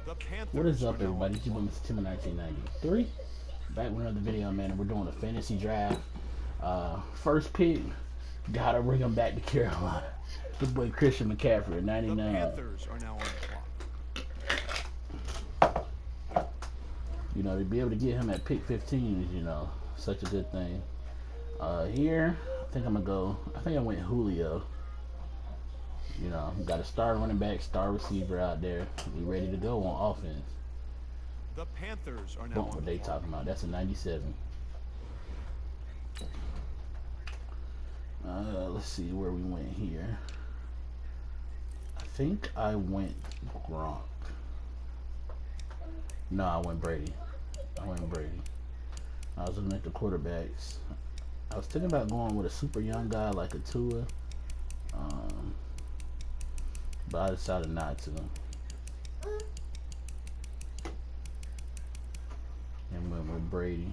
The What is Panthers are up, now on everybody? the It's your boy, clock. Mr. Tim in 1993. Back with another video, man. And we're doing a fantasy draft. First pick, gotta bring him back to Carolina. This boy Christian McCaffrey at The 99. Panthers are now on the clock. You know, to be able to get him at pick 15 is, such a good thing. Here, I think I'm gonna go. I think I went Julio. Got a star running back, star receiver out there. We ready to go on offense. The Panthers are now Boom, on what the they clock. talking about? That's a 97. Let's see where we went here. I think I went Gronk. No, I went Brady. I was looking at the quarterbacks. I was thinking about going with a super young guy like a Tua, um, but I decided not to. And went with Brady.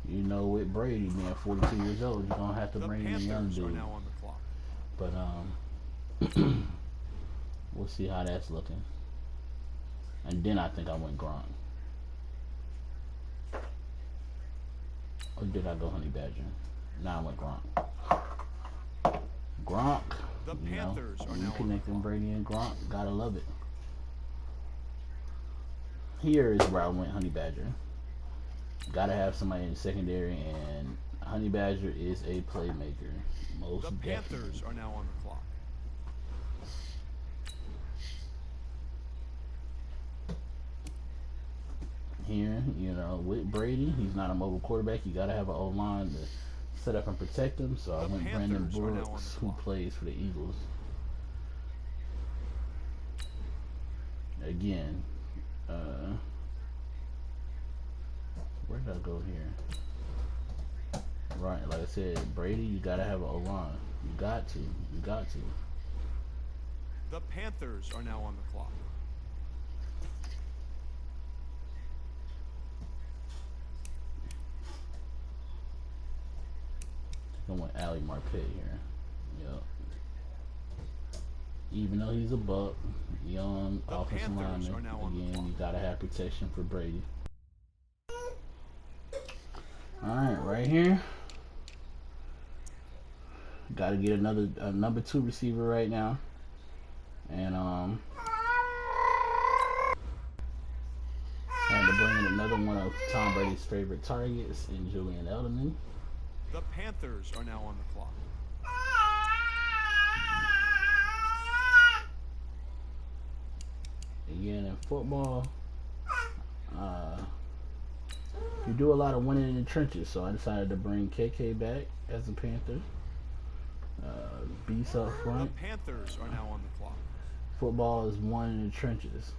You know, with Brady being 42 years old, you're gonna have to The bring in a young Panthers are dude. now on the clock. But we'll see how that's looking. And then I think I went Gronk. Or did I go Honey Badger? Nah, I went Gronk. Gronk, The Panthers are now on the connecting clock. Brady and Gronk, gotta love it. Here is where I went Honey Badger. Gotta have somebody in the secondary, and Honey Badger is a playmaker. Most The definitely. Panthers are now on the clock. Here, with Brady, he's not a mobile quarterback. You gotta have an O-line to set up and protect him. So I The went Brandon Panthers are now on Brooks, the who clock. plays for the Eagles. Again, where did I go here? Right, like I said, Brady, you gotta have an O-line. You got to. The Panthers are now on the clock. I went Ali Marpet here. Yep. Even though he's a buck, young The offensive Panthers lineman, are now on the again, clock. you gotta have protection for Brady. Alright, right here. Gotta get another number 2 receiver right now. And had to bring in another one of Tom Brady's favorite targets in Julian Edelman. The Panthers are now on the clock. Again, in football, you do a lot of winning in the trenches, so I decided to bring KK back as a Panther. Beast up The front. Panthers are now on the clock. Football is won in the trenches.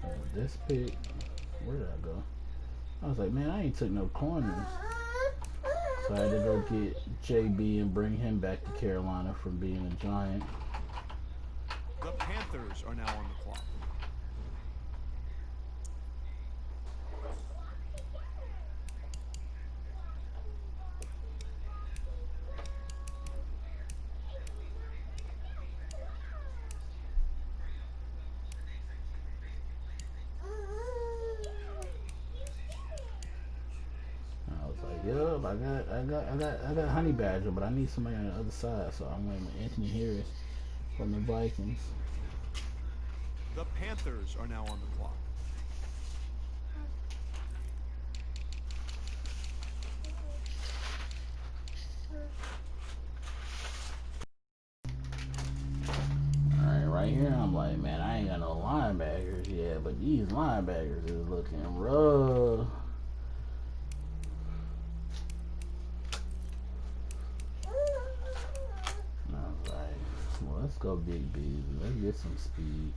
Okay, this pick, where did I go? I was like, man, I ain't took no corners. So I had to go get JB and bring him back to Carolina from being a Giant. The Panthers are now on the clock. I was like, yup, I got Honey Badger, but I need somebody on the other side. So I went with Anthony Harris from the Vikings. The Panthers are now on the clock. Alright, right here, I'm like, man, I ain't got no linebackers yet, but these linebackers is looking rough. And I was like, well, let's go Big B. Let's get some speed.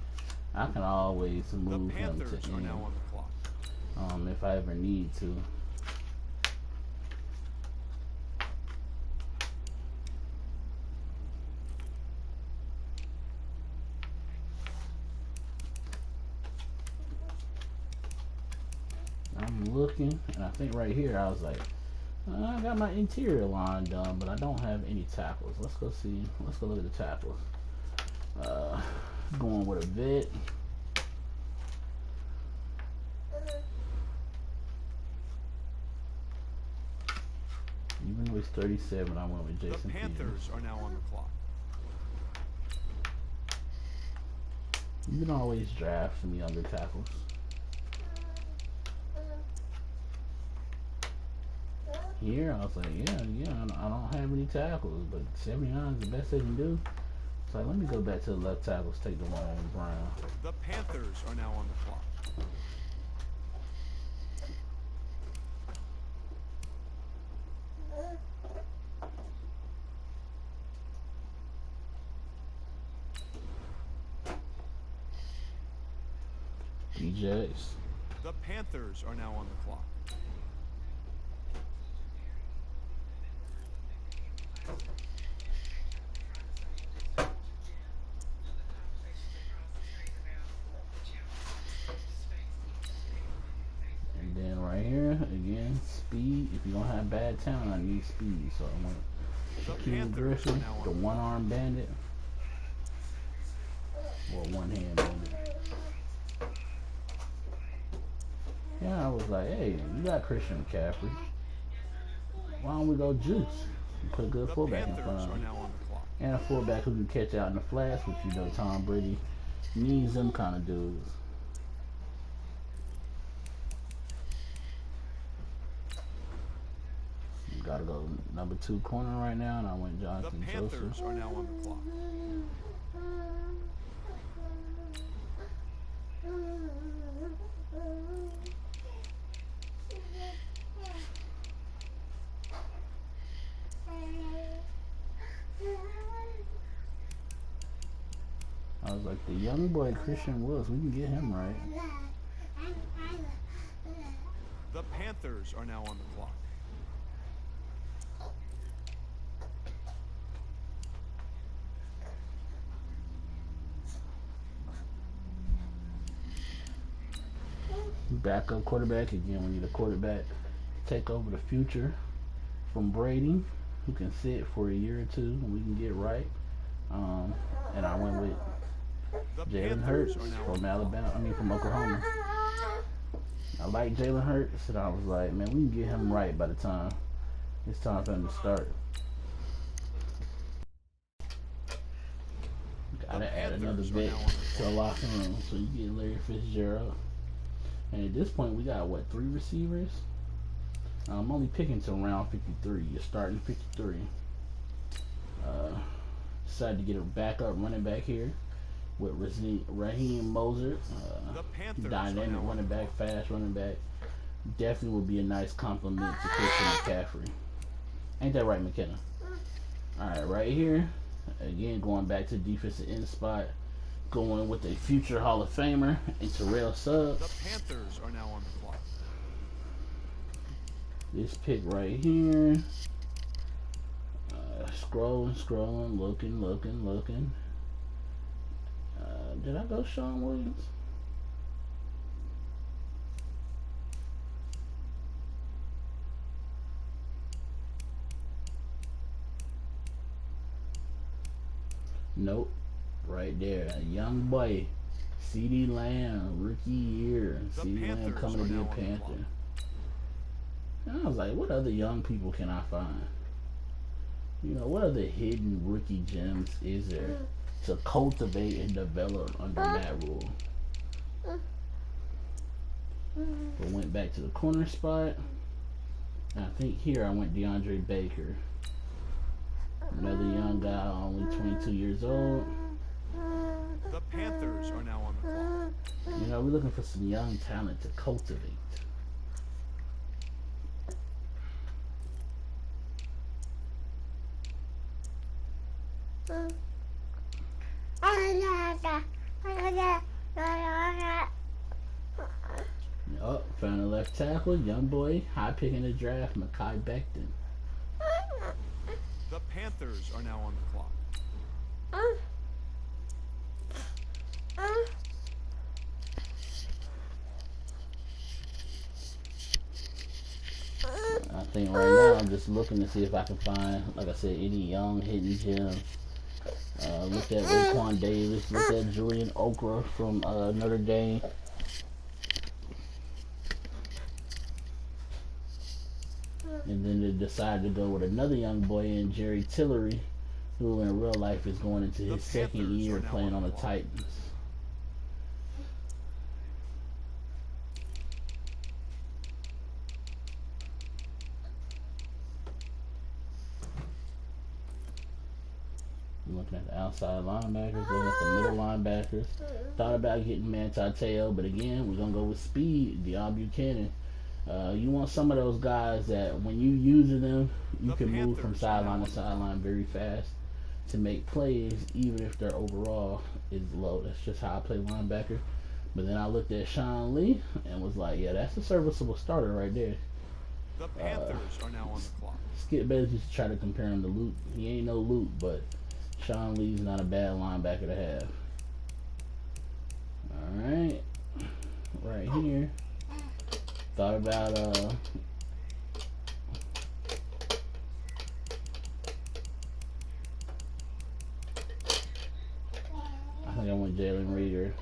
I can always The move him Panthers to are now end on the clock. if I ever need to. looking, and I think right here I was like, I got my interior line done, but I don't have any tackles. Let's go see. Let's go look at the tackles. Going with a vet. Even though he's 37, I went with Jason. The Panthers are now on the clock. You can always draft some younger tackles. Here, I was like, yeah, I don't have any tackles, but 79 is the best they can do. So let me go back to the left tackles, take the one on Brown. The Panthers are now on the clock. DJs. The Panthers are now on the clock. And then right here, again, speed. If you don't have bad talent, I need speed. So I want Shaquille Griffin, the one-arm bandit. Or one-hand bandit. Yeah, I was like, hey, you got Christian McCaffrey. Why don't we go juice? Put a good fullback in front of him. And a fullback who can catch out in the flats, which you know Tom Brady needs them kind of dudes. Gotta go number 2 corner right now, and I went Jonathan Joseph. The Panthers are now on the clock. I was like, the young boy Christian Willis, we can get him right. The Panthers are now on the clock. Backup quarterback. Again, we need a quarterback to take over the future from Brady, who can sit for a year or two and we can get right. And I went with Jalen Hurts from Alabama. From Oklahoma. I like Jalen Hurts, and I was like, man, we can get him right by the time it's time for him to start. Gotta add another vet to the locker room, so you get Larry Fitzgerald. And at this point, we got, what, 3 receivers? I'm only picking to round 53. You're starting 53. Decided to get a backup running back here with Raheem Mostert. Dynamic running back, fast running back. Definitely would be a nice compliment to Christian McCaffrey. Ain't that right, McKenna? Alright, right here. Again, going back to defensive end spot. Going with a future Hall of Famer and Terrell Suggs. The Panthers are now on the clock. This pick right here. Scrolling, looking. Did I go Sean Williams? Nope. Right there, a young boy, CeeDee Lamb, rookie year. CeeDee Lamb coming to be a Panther. And I was like, what other young people can I find? You know, what other hidden rookie gems is there to cultivate and develop under that rule? But went back to the corner spot. And I think here I went DeAndre Baker. Another young guy, only 22 years old. The Panthers are now on the clock. You know, we're looking for some young talent to cultivate. Oh, found a left tackle, young boy, high pick in the draft, Mekhi Becton. The Panthers are now on the clock. think right now I'm just looking to see if I can find, like I said, any young hidden gems. Looked at Raekwon Davis, looked at Julian Okra from Notre Dame. And then they decided to go with another young boy in Jerry Tillery, who in real life is going into his second year playing on the Titans. Looking at the outside linebackers, looking at the middle linebackers. Thought about getting Manti Te'o, but again, we're going to go with speed, Deion Buchanan. You want some of those guys that when you using them, you can move from sideline to sideline very fast to make plays, even if their overall is low. That's just how I play linebacker. But then I looked at Sean Lee and was like, yeah, that's a serviceable starter right there. The Panthers are now on the clock. Skip Bayless used to try to compare him to Luke. He ain't no Luke, but Sean Lee's not a bad linebacker to have. Alright. Right here. Thought about I think I went Jalen Reagor.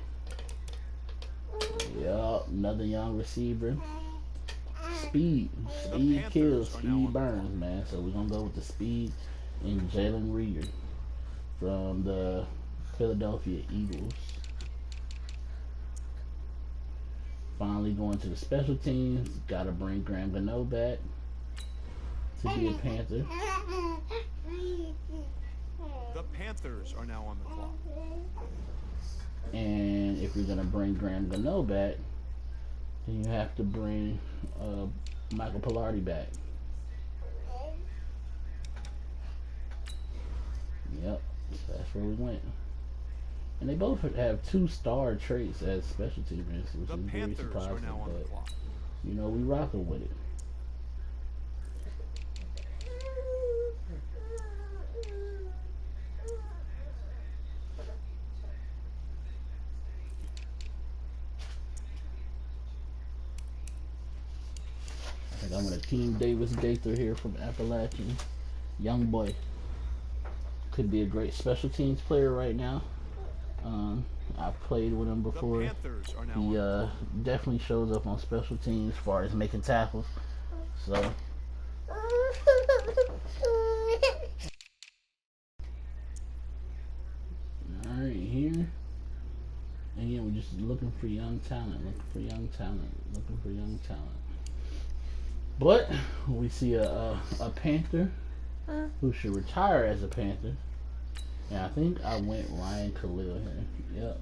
Yup, another young receiver. Speed kills, speed burns, man. So we're gonna go with the speed and Jalen Reagor from the Philadelphia Eagles. Finally going to the special teams. Got to bring Graham Gano back to be a Panther. The Panthers are now on the clock. And if you're going to bring Graham Gano back, then you have to bring Michael Pilardi back. Yep, so that's where we went. And they both have 2-star traits as special teamers, which is very surprising. But you know, we rocking with it. I think I'm gonna team Davis Gaither here from Appalachian. Young boy. Could be a great special teams player right now. I've played with him before. He definitely shows up on special teams as far as making tackles. So alright, here. Again, we're just looking for young talent, But we see a Panther who should retire as a Panther. Yeah, I think I went Ryan Khalil here. Yep.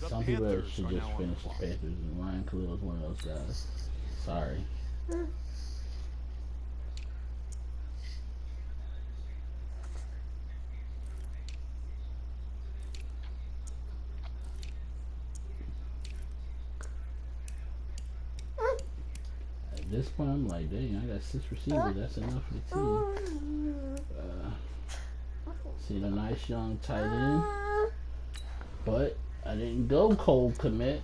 Some people should just finish the Panthers, and Ryan Khalil is one of those guys. Sorry. At this point, I'm like, dang, I got 6 receivers. That's enough for the team. See the nice young tight end, but I didn't go cold commit.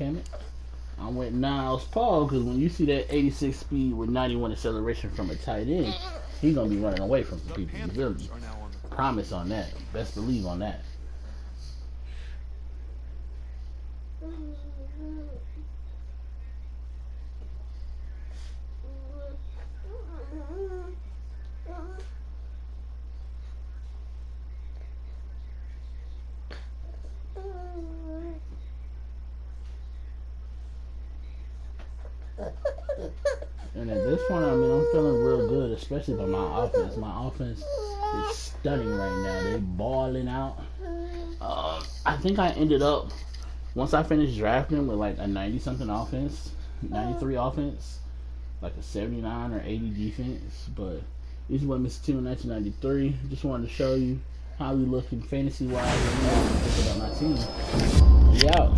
I went Niles Paul, because when you see that 86 speed with 91 acceleration from a tight end, he's gonna be running away from some people. You feel me? Promise on that. Best believe on that. And at this point, I mean, I'm feeling real good, especially by my offense. My offense is stunning right now. They balling out. I think I ended up, once I finished drafting, with like a 90-something offense, 93 offense, like a 79 or 80 defense. But this is what Mr. Team in 1993. Just wanted to show you how we looking fantasy-wise and about my team. We out.